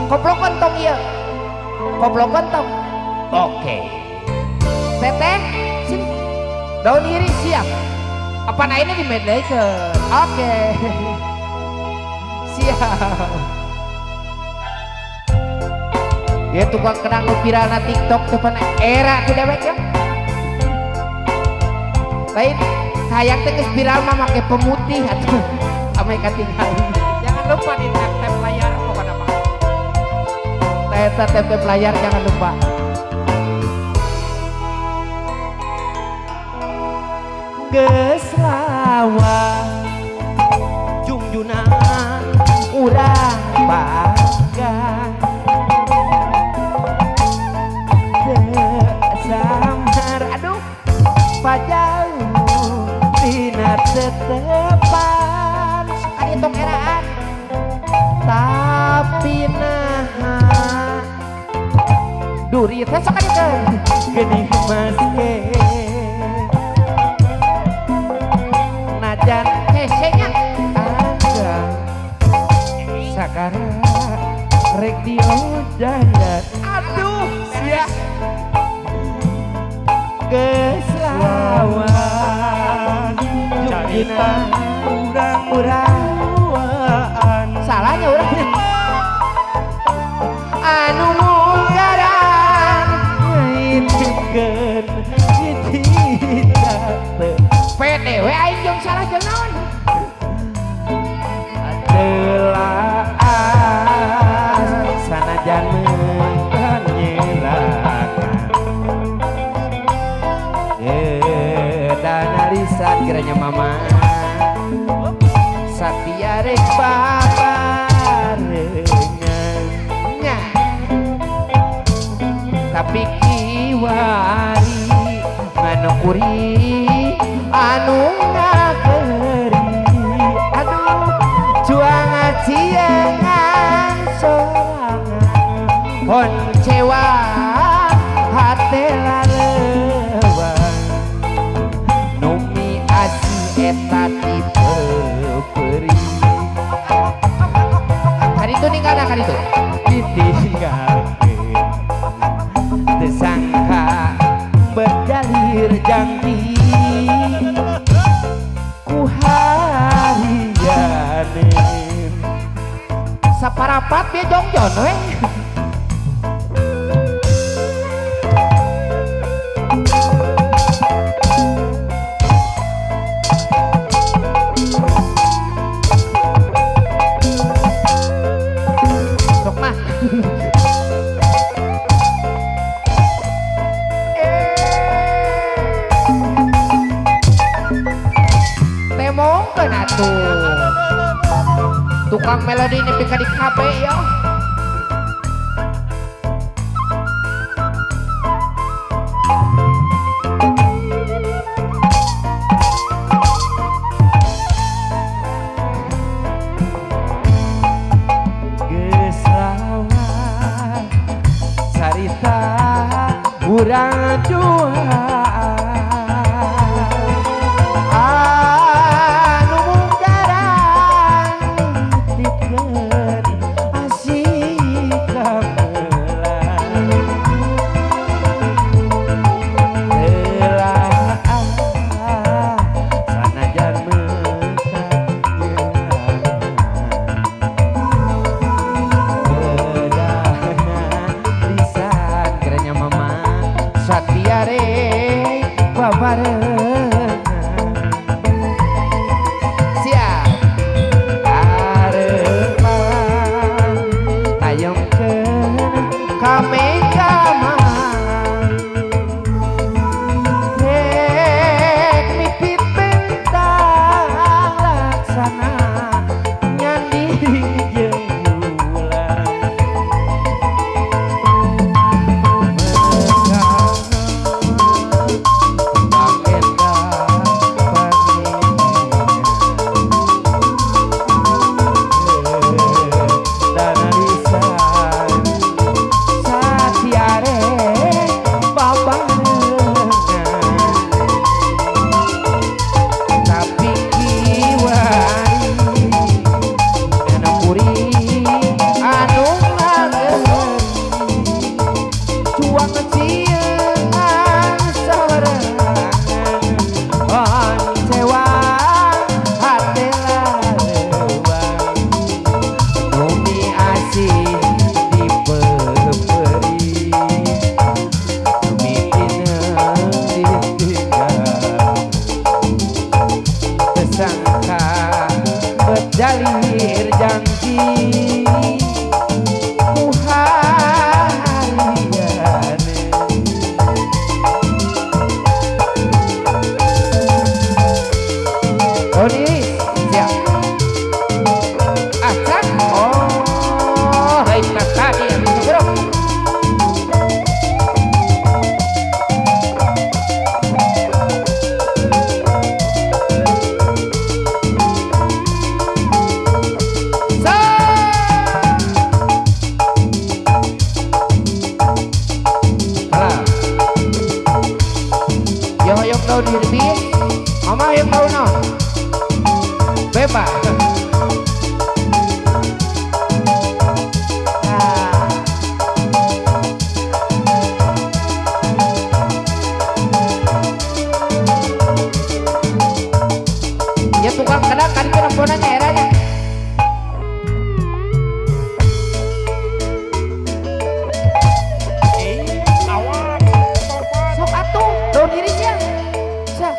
Koplokan tong iya. Koplokan tong. Oke. Teteh, sini. Daun iri siap. Apa nah ini dimedekeun? Oke. Siap. Ya tukang kenang viral na TikTok depan era ku dewek ya. Lain hayang teh geus viral mah make pemutih atuh. Ame katinggali. Jangan lupa di tap layar pokoknya mah. Eta tap layar jangan lupa. Geus lawan junjunan urang bagan samar aduh pajauh tina tetepan sekali tong eraan tapi naha duri teh sekali teh geuning maske najan hesenya ada sakara rek diodayan aduh sia keslawan judina urang-urang salahnya urang anu munggaran ngintipkeun tidak PDW aing jeung salah jeung naon adalah sanajan danarisan kiranya mama Satya rek babarengannya tapi kiwari nganukuri anu ngakeri aduh juang aciengan sorangan poncewa hatela eta tipe peri hari itu ninggalna kan itu ditinggalkeun tersangka berjalir janji ku harianin saparapat dia jongjon we temongkeun atuh tukang melodi nepi ka di KB ya geus lawan carita urang dua Satya re tahu diri bis mama yang tahu no bebas ya tukang kadang kan perempuannya eranya sok atuh tahu dirinya sa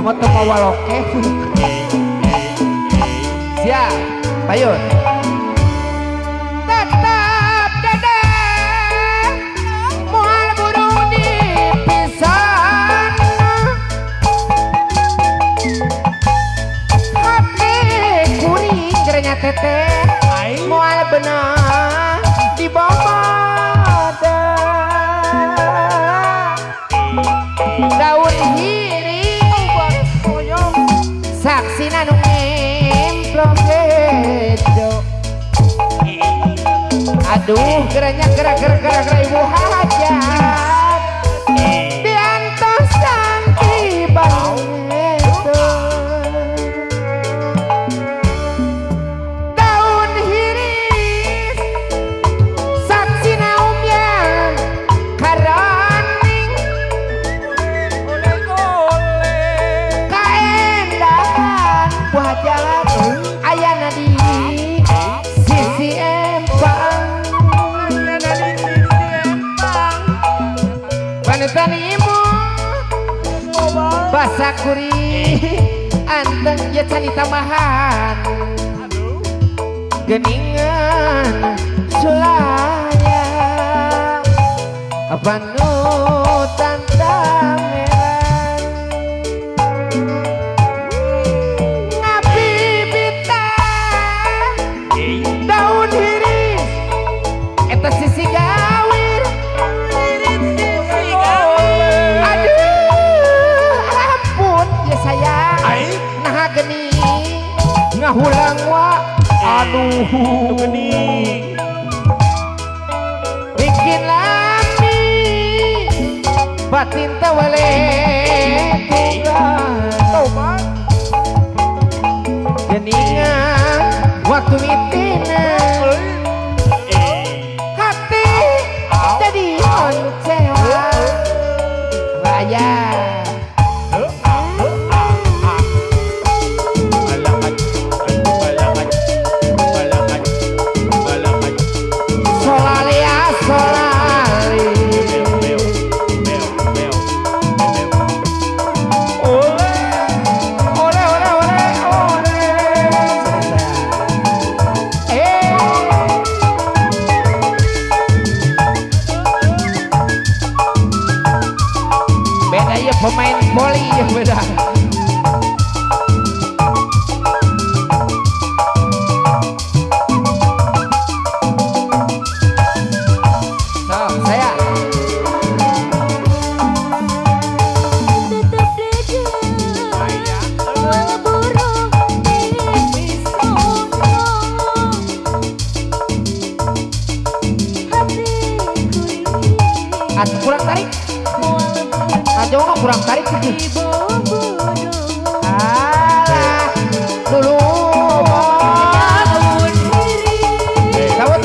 cuma temu waloke siap payun tetap dada mual buru dipisan hati kuring gerenya teteh mual benar di bawah daun saksi nanu ngemplong gedo aduh geranya gerak ibu hajat diantos sangki bangedo daun hiris saksi naumnya karaning wajah ayana di sisi empang wanita nimu basa kuri anteng ya cani tambahan geningan sulaya panutan tameran sisi gawir aduh ampun ya sayang nah geni ngahulang wa aduh geni bikin lami batin tawale tunggal geningan waktu mitina jadi oncewa raya solali ya solali beda ya pemain voli ya beda so saya atuh kurang tarik aja nggak kurang tarik gitu alah dulu sawut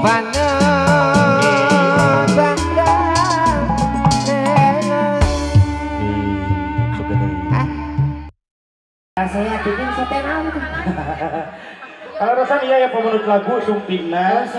Saya bikin setenang. Kalau rasanya iya ya pemenut lagu sumpingna.